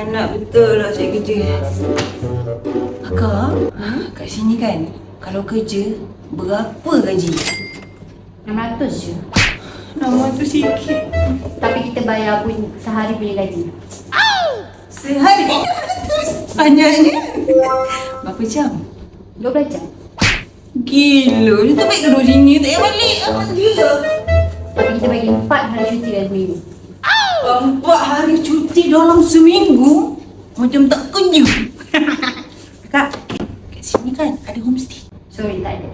Anak betul lah saya kerja. Kakak, kat sini kan, kalau kerja, berapa gaji? 600 je. Nama tu sikit. Tapi kita bayar pun sehari punya gaji. Sehari 600. Banyaknya. Berapa jam? 12 jam. Gila, itu baik duduk sini, tak payah balik. Amat gila. Tapi kita bagi 4 hari cuti dalam minggu. 4 hari cuti dalam seminggu? Macam tak kerja. Kak, kat sini kan ada homestay. Sorry, tak ada.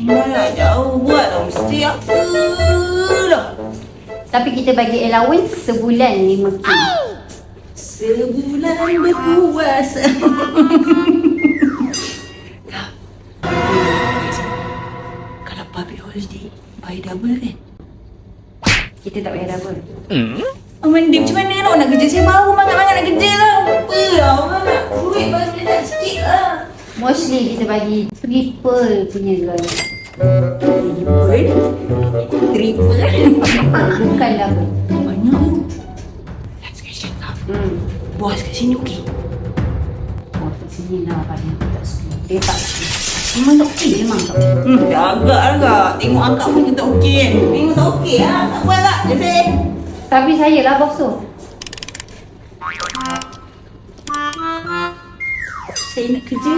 Mana jauh buat homestay apa lah. Tapi kita bagi allowance sebulan 5K. Sebulan berpuasa. Kak, kalau public holiday, bayar double kan? Kita tak payah double. Mandi macam mana nak kerja? Saya baru mangat-mangat nak kerja lah. Apa lah, orang nak duit bagi tak sikit lah. Mostly kita bagi triple punya girl. Triple? Bukan double. Banyak tu. Last question kak. Bos kat sini okey? Oh, kat sini lah pada aku tak suka. Dia tak suka. Memang tak okey? Memang tak. Agak lah kak. Tengok akak pun tak okey kan? Memang tak okey lah. Tak buat lah. Jasa. Tapi saya lah bos tu. Saya nak kerja